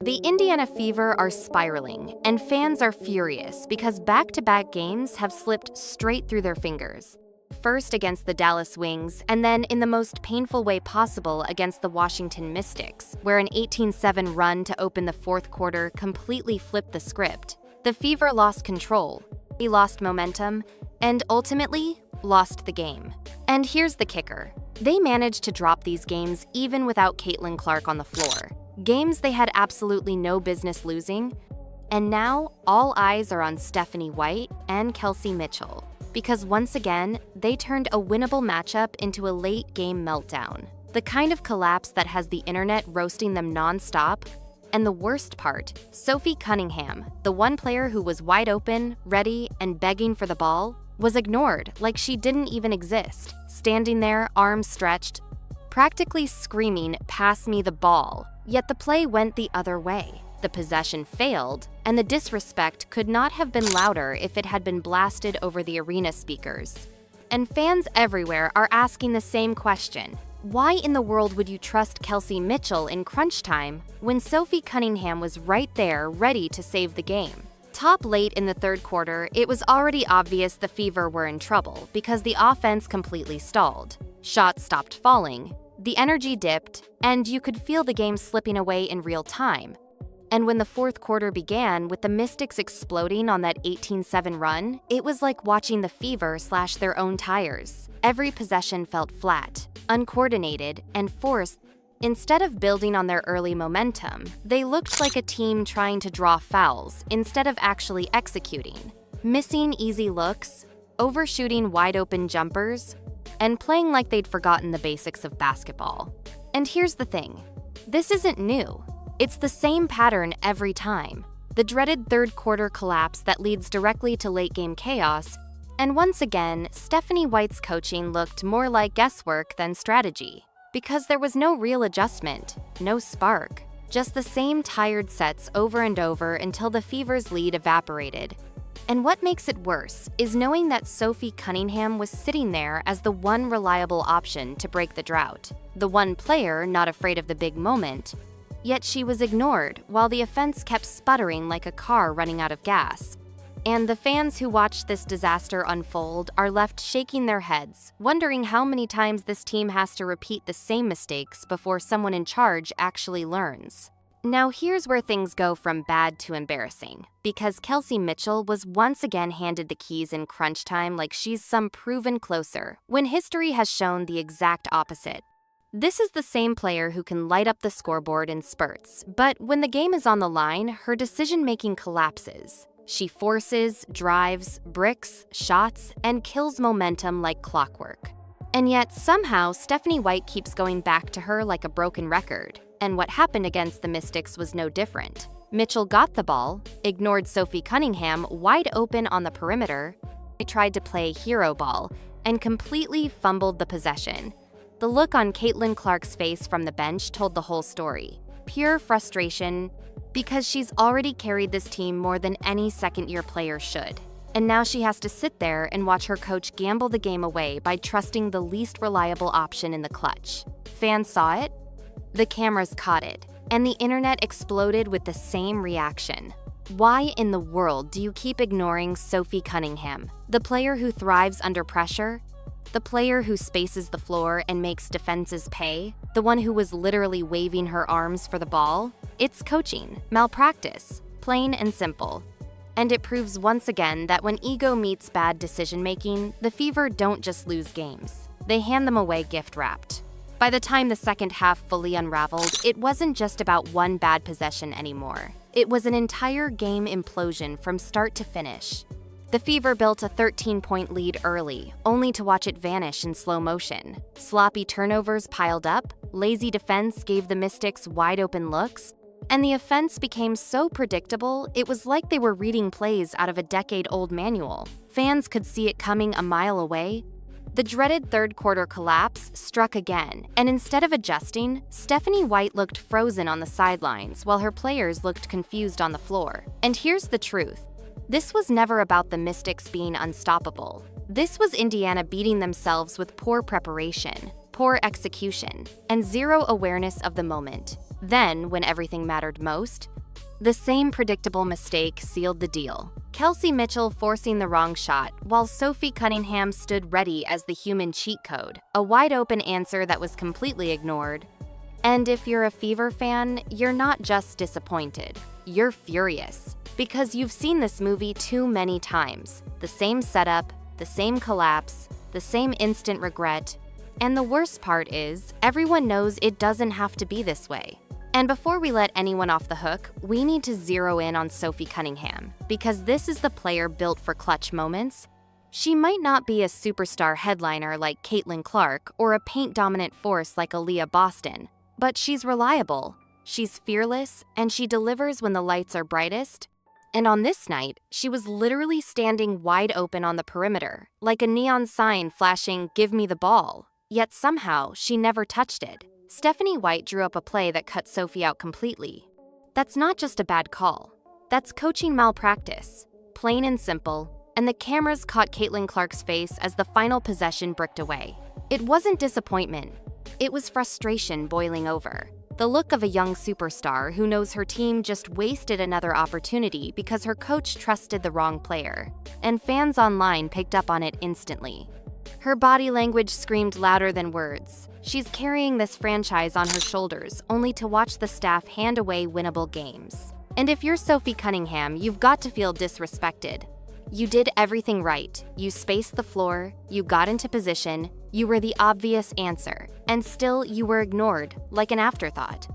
The Indiana Fever are spiraling, and fans are furious because back-to-back games have slipped straight through their fingers. First against the Dallas Wings, and then in the most painful way possible against the Washington Mystics, where an 18-7 run to open the fourth quarter completely flipped the script. The Fever lost control, they lost momentum, and ultimately lost the game. And here's the kicker. They managed to drop these games even without Caitlin Clark on the floor. Games they had absolutely no business losing. And now, all eyes are on Stephanie White and Kelsey Mitchell, because once again, they turned a winnable matchup into a late-game meltdown. The kind of collapse that has the internet roasting them nonstop. And the worst part, Sophie Cunningham, the one player who was wide open, ready, and begging for the ball, was ignored like she didn't even exist, standing there, arms stretched, practically screaming, "Pass me the ball." Yet the play went the other way. The possession failed, and the disrespect could not have been louder if it had been blasted over the arena speakers. And fans everywhere are asking the same question. Why in the world would you trust Kelsey Mitchell in crunch time when Sophie Cunningham was right there ready to save the game? Top late in the third quarter, it was already obvious the Fever were in trouble because the offense completely stalled. Shots stopped falling, the energy dipped, and you could feel the game slipping away in real time. And when the fourth quarter began with the Mystics exploding on that 18-7 run, it was like watching the Fever slash their own tires. Every possession felt flat, uncoordinated, and forced. Instead of building on their early momentum, they looked like a team trying to draw fouls instead of actually executing. Missing easy looks, overshooting wide-open jumpers, and playing like they'd forgotten the basics of basketball. And here's the thing. This isn't new. It's the same pattern every time. The dreaded third quarter collapse that leads directly to late-game chaos. And once again, Stephanie White's coaching looked more like guesswork than strategy. Because there was no real adjustment, no spark, just the same tired sets over and over until the Fever's lead evaporated. And what makes it worse is knowing that Sophie Cunningham was sitting there as the one reliable option to break the drought, the one player not afraid of the big moment. Yet she was ignored while the offense kept sputtering like a car running out of gas. And the fans who watched this disaster unfold are left shaking their heads, wondering how many times this team has to repeat the same mistakes before someone in charge actually learns. Now here's where things go from bad to embarrassing, because Kelsey Mitchell was once again handed the keys in crunch time like she's some proven closer, when history has shown the exact opposite. This is the same player who can light up the scoreboard in spurts, but when the game is on the line, her decision-making collapses. She forces, drives, bricks, shots, and kills momentum like clockwork. And yet, somehow, Stephanie White keeps going back to her like a broken record. And what happened against the Mystics was no different. Mitchell got the ball, ignored Sophie Cunningham wide open on the perimeter, tried to play hero ball, and completely fumbled the possession. The look on Caitlin Clark's face from the bench told the whole story. Pure frustration, because she's already carried this team more than any second-year player should. And now she has to sit there and watch her coach gamble the game away by trusting the least reliable option in the clutch. Fans saw it, the cameras caught it, and the internet exploded with the same reaction. Why in the world do you keep ignoring Sophie Cunningham, the player who thrives under pressure? The player who spaces the floor and makes defenses pay? The one who was literally waving her arms for the ball? It's coaching, malpractice, plain and simple. And it proves once again that when ego meets bad decision-making, the Fever don't just lose games. They hand them away gift-wrapped. By the time the second half fully unraveled, it wasn't just about one bad possession anymore. It was an entire game implosion from start to finish. The Fever built a 13-point lead early, only to watch it vanish in slow motion. Sloppy turnovers piled up, lazy defense gave the Mystics wide-open looks, and the offense became so predictable it was like they were reading plays out of a decade-old manual. Fans could see it coming a mile away. The dreaded third-quarter collapse struck again, and instead of adjusting, Stephanie White looked frozen on the sidelines while her players looked confused on the floor. And here's the truth. This was never about the Mystics being unstoppable. This was Indiana beating themselves with poor preparation, poor execution, and zero awareness of the moment. Then, when everything mattered most, the same predictable mistake sealed the deal. Kelsey Mitchell forcing the wrong shot, while Sophie Cunningham stood ready as the human cheat code, a wide-open answer that was completely ignored. And if you're a Fever fan, you're not just disappointed, you're furious. Because you've seen this movie too many times. The same setup, the same collapse, the same instant regret. And the worst part is, everyone knows it doesn't have to be this way. And before we let anyone off the hook, we need to zero in on Sophie Cunningham, because this is the player built for clutch moments. She might not be a superstar headliner like Caitlin Clark or a paint-dominant force like Aaliyah Boston, but she's reliable, she's fearless, and she delivers when the lights are brightest. And on this night, she was literally standing wide open on the perimeter, like a neon sign flashing, "Give me the ball." Yet somehow, she never touched it. Stephanie White drew up a play that cut Sophie out completely. That's not just a bad call. That's coaching malpractice, plain and simple, and the cameras caught Caitlin Clark's face as the final possession bricked away. It wasn't disappointment. It was frustration boiling over. The look of a young superstar who knows her team just wasted another opportunity because her coach trusted the wrong player, and fans online picked up on it instantly. Her body language screamed louder than words. She's carrying this franchise on her shoulders only to watch the staff hand away winnable games. And if you're Sophie Cunningham, you've got to feel disrespected. You did everything right. You spaced the floor, you got into position, you were the obvious answer, and still you were ignored, like an afterthought.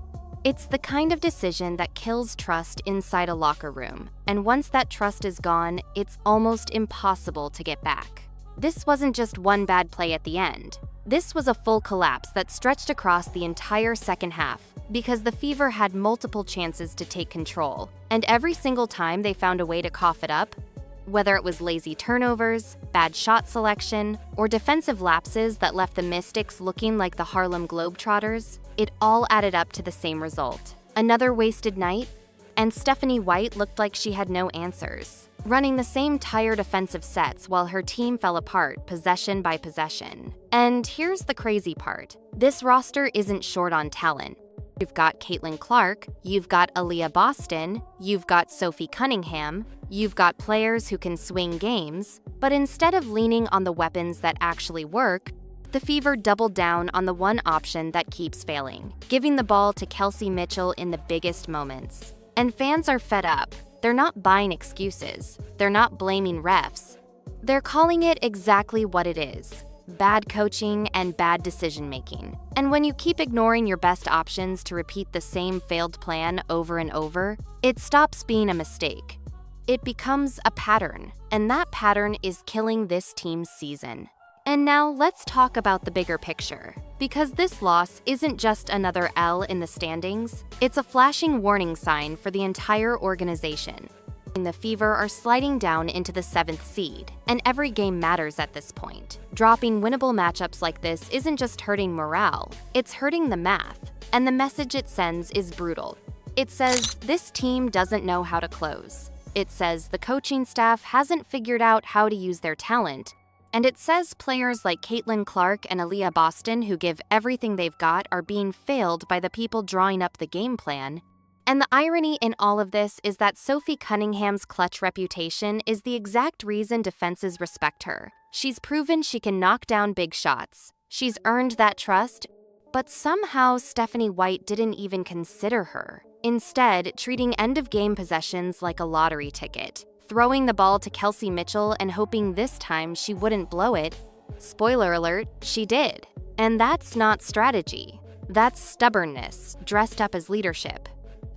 It's the kind of decision that kills trust inside a locker room, and once that trust is gone, it's almost impossible to get back. This wasn't just one bad play at the end. This was a full collapse that stretched across the entire second half, because the Fever had multiple chances to take control, and every single time they found a way to cough it up, whether it was lazy turnovers, bad shot selection, or defensive lapses that left the Mystics looking like the Harlem Globetrotters, it all added up to the same result. Another wasted night, and Stephanie White looked like she had no answers, running the same tired offensive sets while her team fell apart possession by possession. And here's the crazy part. This roster isn't short on talent. You've got Caitlin Clark, you've got Aaliyah Boston, you've got Sophie Cunningham, you've got players who can swing games, but instead of leaning on the weapons that actually work, the Fever doubled down on the one option that keeps failing, giving the ball to Kelsey Mitchell in the biggest moments. And fans are fed up. They're not buying excuses. They're not blaming refs. They're calling it exactly what it is: bad coaching and bad decision-making. And when you keep ignoring your best options to repeat the same failed plan over and over, it stops being a mistake. It becomes a pattern, and that pattern is killing this team's season. And now let's talk about the bigger picture, because this loss isn't just another L in the standings, it's a flashing warning sign for the entire organization. The Fever are sliding down into the 7th seed, and every game matters at this point. Dropping winnable matchups like this isn't just hurting morale, it's hurting the math, and the message it sends is brutal. It says this team doesn't know how to close. It says the coaching staff hasn't figured out how to use their talent. And it says players like Caitlin Clark and Aaliyah Boston, who give everything they've got, are being failed by the people drawing up the game plan. And the irony in all of this is that Sophie Cunningham's clutch reputation is the exact reason defenses respect her. She's proven she can knock down big shots. She's earned that trust, but somehow Stephanie White didn't even consider her, instead treating end-of-game possessions like a lottery ticket. Throwing the ball to Kelsey Mitchell and hoping this time she wouldn't blow it. Spoiler alert, she did. And that's not strategy. That's stubbornness, dressed up as leadership.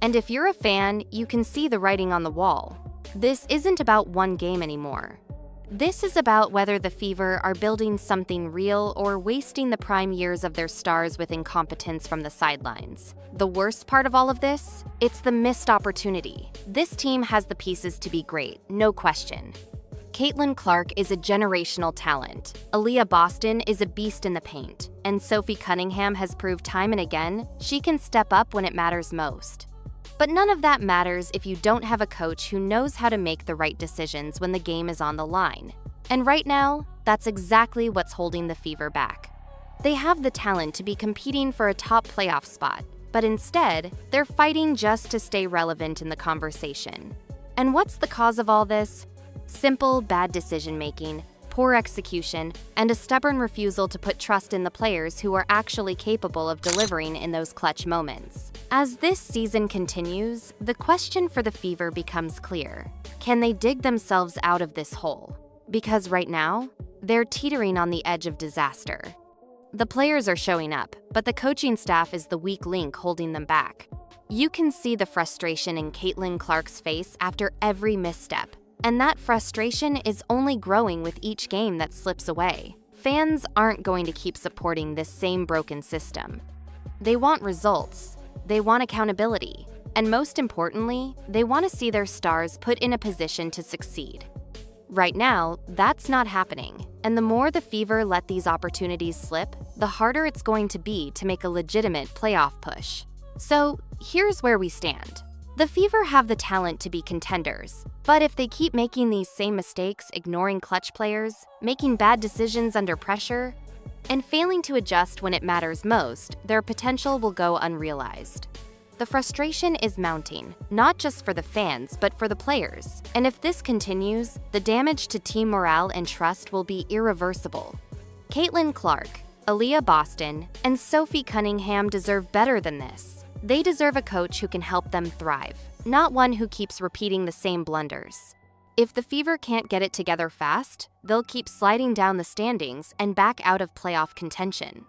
And if you're a fan, you can see the writing on the wall. This isn't about one game anymore. This is about whether the Fever are building something real or wasting the prime years of their stars with incompetence from the sidelines. The worst part of all of this? It's the missed opportunity. This team has the pieces to be great, no question. Caitlin Clark is a generational talent. Aaliyah Boston is a beast in the paint. And Sophie Cunningham has proved time and again she can step up when it matters most. But none of that matters if you don't have a coach who knows how to make the right decisions when the game is on the line. And right now, that's exactly what's holding the Fever back. They have the talent to be competing for a top playoff spot, but instead, they're fighting just to stay relevant in the conversation. And what's the cause of all this? Simple, bad decision-making, poor execution, and a stubborn refusal to put trust in the players who are actually capable of delivering in those clutch moments. As this season continues, the question for the Fever becomes clear. Can they dig themselves out of this hole? Because right now, they're teetering on the edge of disaster. The players are showing up, but the coaching staff is the weak link holding them back. You can see the frustration in Caitlin Clark's face after every misstep, and that frustration is only growing with each game that slips away. Fans aren't going to keep supporting this same broken system. They want results, they want accountability, and most importantly, they want to see their stars put in a position to succeed. Right now, that's not happening, and the more the Fever let these opportunities slip, the harder it's going to be to make a legitimate playoff push. So, here's where we stand. The Fever have the talent to be contenders, but if they keep making these same mistakes, ignoring clutch players, making bad decisions under pressure, and failing to adjust when it matters most, their potential will go unrealized. The frustration is mounting, not just for the fans, but for the players. And if this continues, the damage to team morale and trust will be irreversible. Caitlin Clark, Aaliyah Boston, and Sophie Cunningham deserve better than this. They deserve a coach who can help them thrive, not one who keeps repeating the same blunders. If the Fever can't get it together fast, they'll keep sliding down the standings and back out of playoff contention.